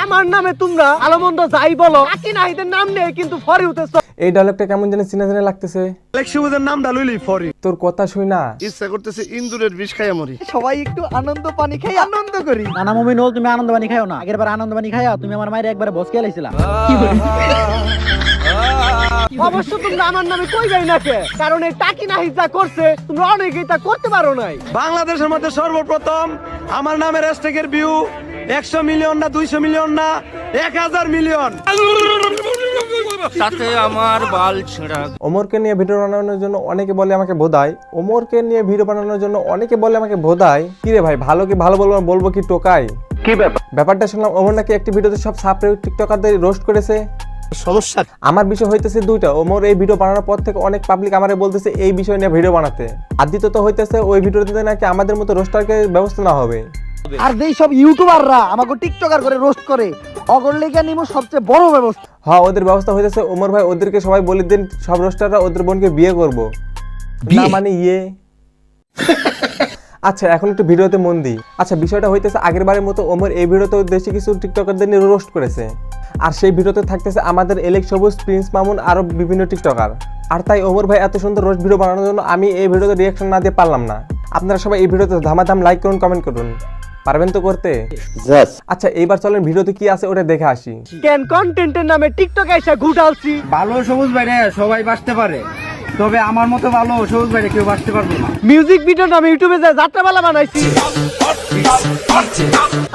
আমার নামে তোমরা আলমন্দ যাই বলো টাকি নাহিদের নাম নেই কিন্তু ফরি উঠেছ। এই ডায়লগটা কেমন জানি চিনা চিনা লাগতেছে। ইলেকশনের নামটা লইলি ফরি। তোর কথা শুই না ইচ্ছা করতেছে ইন্দুরের বিষ খাইয়া মরি। সবাই একটু আনন্দ পানি খাই আনন্দ করি। নানা মুমিনুল তুমি আনন্দ পানি খাও না, আগের বার আনন্দ পানি খাইয়া তুমি আমার মায়ের একবার বসকে লাইছিলা। অবশ্য তোমরা আমার নামে কইবাই না কে, কারণ এই টাকি নাহি যা করছে তোমরা অনেকেই তা করতে পারো নাই। বাংলাদেশের মধ্যে সর্বপ্রথম আমার নামের হ্যাশট্যাগের ভিউ 100 মিলিয়ন না 200 মিলিয়ন না 1000 মিলিয়ন। তাতে আমার বাল ছেঁড়া। ওমরকে নিয়ে ভিডিও বানানোর জন্য অনেকে বলে আমাকে বোধাই। ওমরকে নিয়ে ভিডিও বানানোর জন্য অনেকে বলে আমাকে বোধাই। কি রে ভাই, ভালো কি ভালো বলবো, বলবো কি টোকাই? কি ব্যাপার? ব্যাপারটা শুনলাম ওমর নাকি একটি ভিডিওতে সব সাবস্ক্রাইব টিকটকারদের রোস্ট করেছে। সমস্যা আমার বিষয় হইতেছে দুইটা। ওমর এই ভিডিও বানানোর পর থেকে অনেক পাবলিক আমারে বলতেছে এই বিষয় নিয়ে ভিডিও বানাতে। আর দ্বিতীয়ত হইতেছে ওই ভিডিওতে নাকি আমাদের মতো রোস্টারকে ব্যবস্থা না হবে। আর যেই সব ইউটিউবাররা আমাকে টিকটকার করে রোস্ট করে অগরলেগা নিমো সবচেয়ে বড় ব্যবস্থা। হ্যাঁ, ওদের ব্যবস্থা হইতেছে। ওমর ভাই ওদেরকে সবাই বলে দিন সব রোস্টাররা ওদের বোনকে বিয়ে করবো না, মানে ইয়ে। আচ্ছা এখন একটু ভিডিওতে মন দিই। আচ্ছা বিষয়টা হইতেছে আগের বারের মতো ওমর এই ভিডিওতে দেশে কিছু টিকটকারদের নিয়ে রোস্ট করেছে। আর সেই ভিডিওতে থাকতেছে আমাদের এলেক সবুজ, প্রিন্স মামুন আরো বিভিন্ন টিকটকার। আর তাই ওমর ভাই এত সুন্দর রোস্ট ভিডিও বানানোর জন্য আমি এই ভিডিওতে রিয়াকশন না দিয়ে পারলাম না। আপনারা সবাই এই ভিডিওতে ধামাধাম লাইক করুন, কমেন্ট করুন। পারবেন তো করতে? আচ্ছা এইবার চলেন ভিডিওতে কি আছে ওটা দেখে আসি। কেন কন্টেন্টের নামে টিকটকে এসে ঘুটালছি। ভালো সবুজ ভাইরে সবাই বাঁচতে পারে, তবে আমার মতো ভালো সবুজ ভাইরে কেউ বাঁচতে পারবে না। মিউজিক ভিডিও নামে ইউটিউবে যে যাত্রাপালা বানাইছি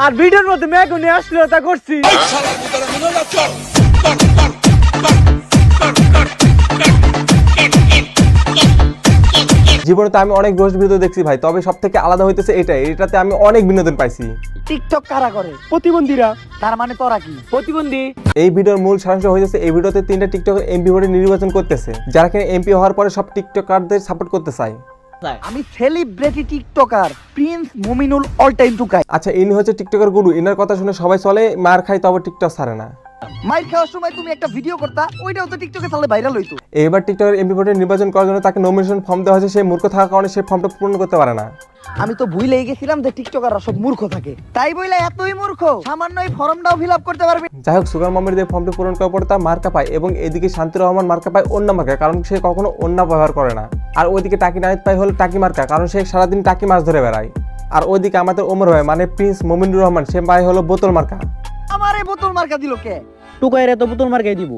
আর ভিডিওর মধ্যে মেঘনে আসলো তা করছি। জীবনে তো আমি অনেক রোস্ট ভিডিও দেখছি ভাই, তবে সব থেকে আলাদা হইতেছে এটাতে আমি অনেক বিনোদন পাইছি। টিকটক কারা করে? প্রতিবন্ধীরা। তার মানে তোরা কি প্রতিবন্ধী? এই ভিডিওর মূল সারাংশ হইতেছে এই ভিডিওতে 3টা টিকটক এমপি ভোটে নির্বাচন করতেছে, যারা কিনা এমপি হওয়ার পরে সব টিকটকারদের সাপোর্ট করতে চায়। আমি celebrity TikToker Prince Mominul all time Tukai. আচ্ছা ইনি হচ্ছে টিকটকের গুরু। ইনার কথা শুনে সবাই চলে, মার খায় তবে টিকটক ছাড়ে না। মাইর খাওয়ার সময় তুমি একটা ভিডিও করতা, ওইটাও তো টিকটকে তাহলে ভাইরাল হইতো। এবার টিকটকের এমপি ভোটে নির্বাচন করার জন্য তাকে নমিনেশন ফর্ম দেওয়া হয়েছে। সে মূর্খ থাকার কারণে সে ফর্মটা পূরণ করতে পারে না। আমি তো ভুলেই গেছিলাম যে টিকটকাররা সব মূর্খ থাকে, তাই বইলা এতই মূর্খ সামান্য এই ফর্মটাও ফিল আপ করতে পারবি। যাই হোক, সুগার মামির দিয়ে ফর্মটি পূরণ করার পর তার মার্কা পায় এবং এদিকে শান্তির রহমান মার্কা পায় অন্য মার্কা, কারণ সে কখনো অন্য ব্যবহার করে না। আর ওইদিকে টাকি নাহিদ পায় হলো টাকি মার্কা, কারণ সে সারাদিন টাকি মাছ ধরে বেড়ায়। আর ওইদিকে আমাদের ওমর ভাই মানে প্রিন্স মুমিনুর রহমান, সে পায় হলো বোতল মার্কা। আমার এই বোতল মার্কা দিল কে? টুকাইরে তো বোতল মার্কাই দিব।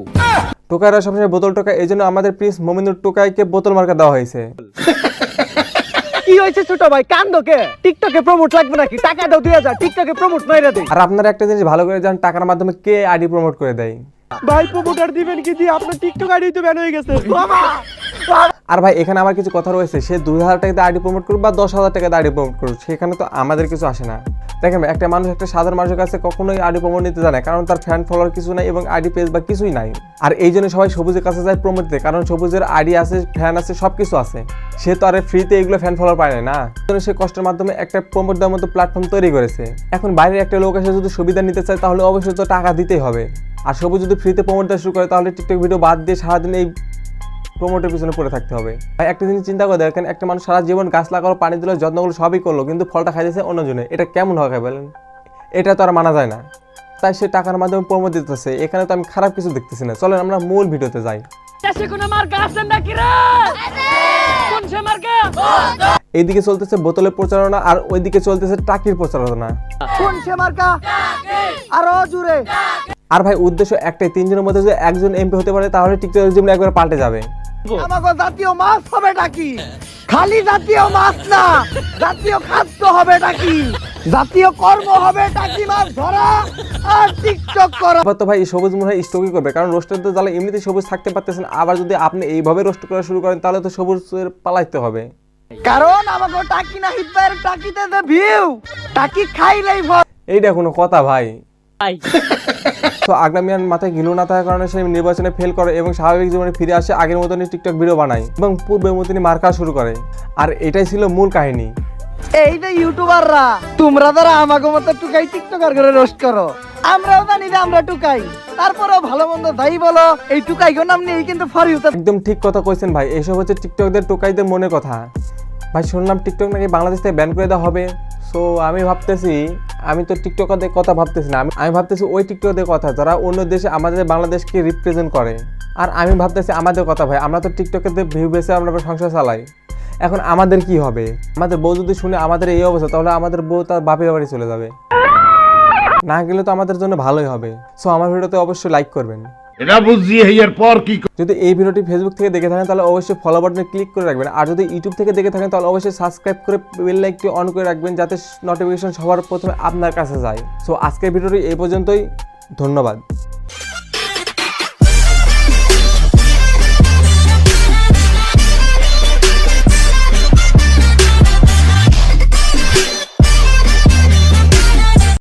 টোকাইরা সবসময় বোতল টোকায়, এই জন্য আমাদের প্রিন্স মুমিনুর টোকাইকে বোতল মার্কা দেওয়া হয়েছে। কি হয়েছে ছোট ভাই, কান্দকে? টিকটকে প্রমোট লাগবে নাকি? টাকা দাও 2000, টিকটকে প্রমোট মাইরা দেই। আর আপনারা একটা জিনিস ভালো করে জানেন, টাকার মাধ্যমে কে আইডি প্রমোট করে দেয়। ভাই প্রমোটার দিবেন কি দিয়ে আপনার টিকটক আইডি তো ব্যান হয়ে গেছে। বাবা আর ভাই এখানে আমার কিছু কথা রয়েছে, সে 2000 টাকাতে আইডি প্রমোট করুক বা 10,000 টাকাতে আইডি প্রমোট করুক, সেখানে তো আমাদের কিছু আসে না। দেখেন একটা মানুষ একটা সাধারণ মানুষের কাছে কখনোই আইডি প্রমোট নিতে জানে, কারণ তার ফ্যান ফলোয়ার কিছু নাই এবং আইডি পেজ বা কিছুই নাই। আর এই জন্য সবাই সবুজের কাছে যায় প্রমোট দিতে, কারণ সবুজের আইডি আছে, ফ্যান আছে, সবকিছু আছে। সে তো আর ফ্রিতে এগুলো ফ্যান ফলোয়ার পায় না। সে কষ্টের মাধ্যমে একটা প্রমোট দেওয়ার মতো প্ল্যাটফর্ম তৈরি করেছে। এখন বাইরের একটা লোক এসে যদি সুবিধা নিতে চায় তাহলে অবশ্যই তো টাকা দিতেই হবে। আর সবুজ যদি ফ্রিতে প্রমোট দেওয়া শুরু করে তাহলে টিকটক ভিডিও বাদ দিয়ে সারাদিন এই প্রমোটের পিছনে পড়ে থাকতে হবে। ভাই একটা জিনিস চিন্তা করে দেখেন, একটা মানুষ সারা জীবন গাছ লাগালো, পানি দিল, যত্নগুলো সবই করলো, কিন্তু ফলটা খাইতেছে অন্যজনে। এটা কেমন হয় বলেন? এটা তো আর মানা যায় না। তাই সে টাকার মাধ্যমে প্রমোট দিতেছে, এখানে তো আমি খারাপ কিছু দেখতেছি না। চলেন আমরা মূল ভিডিওতে যাই। এইদিকে চলতেছে বোতলের প্রচারণা আর ওইদিকে চলতেছে টাকির প্রচারণা। কোন সে মার্কা? আরো জোরে। আর ভাই উদ্দেশ্য একটাই, 3 জনের মধ্যে যদি একজন এমপি হতে পারে তাহলে টিকটকের জীবন একবার পাল্টে যাবে। আমাগো জাতীয় মাছ হবে নাকি? খালি জাতীয় মাছ না, জাতীয় খাদ্য হবে নাকি? জাতীয় কর্ম হবে টাকি মাছ ধরা আর টিকটক করা। আবার তো ভাই সবুজ মনে হয় স্টকই করবে, কারণ রোস্টার তো জ্বালা এমনিতেই সবুজ থাকতে পারতেছেন, আবার যদি আপনি এইভাবে রোস্ট করা শুরু করেন তাহলে তো সবুজের পালাইতে হবে। কারণ আমাগো টাকি না হিটবার টাকিতে যে ভিউ, টাকি খাইলেই ভয়। এইটা কোনো কথা ভাই? তো আগামিয়ান মাথায় গিলু না থাকার কারণে সে নির্বাচনে ফেল করে এবং স্বাভাবিক জীবনে ফিরে আসে, আগের মতনই টিকটক ভিডিও বানায় এবং পূর্বের মতনই মার্কা শুরু করে। আর এটাই ছিল মূল কাহিনী। এই যে ইউটিউবাররা তোমরা যারা আমাগো মতো টুকাই টিকটকার করে রোস্ট করো, আমরাও জানি যে আমরা টুকাই, তারপরেও ভালো মন্দ যাই বলো এই টুকাইগো নাম নিয়েই কিন্তু ফরি হতে। একদম ঠিক কথা কইছেন ভাই, এসব হচ্ছে টিকটকদের টোকাইদের মনের কথা। ভাই শুনলাম টিকটক নাকি বাংলাদেশ থেকে ব্যান করে দেওয়া হবে। সো আমি ভাবতেছি আমি তো টিকটকারদের কথা ভাবতেছি না, আমি ভাবতেছি ওই টিকটকারদের কথা যারা অন্য দেশে আমাদের বাংলাদেশকে রিপ্রেজেন্ট করে। আর আমি ভাবতেছি আমাদের কথা ভাই, আমরা তো টিকটকের ভিউ বেসে আমরা সংসার চালাই। এখন আমাদের কি হবে? আমাদের বউ যদি শুনে আমাদের এই অবস্থা, তাহলে আমাদের বউ তার বাপের বাড়ি চলে যাবে, না গেলে তো আমাদের জন্য ভালোই হবে। সো আমার ভিডিওতে অবশ্যই লাইক করবেন। এটা বুঝছি এরপর কি যদি এই ভিডিওটি ফেসবুক থেকে দেখে থাকেন তাহলে অবশ্যই ফলো বাটনে ক্লিক করে রাখবেন। আর যদি ইউটিউব থেকে দেখে থাকেন তাহলে অবশ্যই সাবস্ক্রাইব করে বেল লাইকটি অন করে রাখবেন, যাতে নোটিফিকেশন সবার প্রথমে আপনার কাছে যায়। সো আজকের ভিডিওটি এই পর্যন্তই, ধন্যবাদ।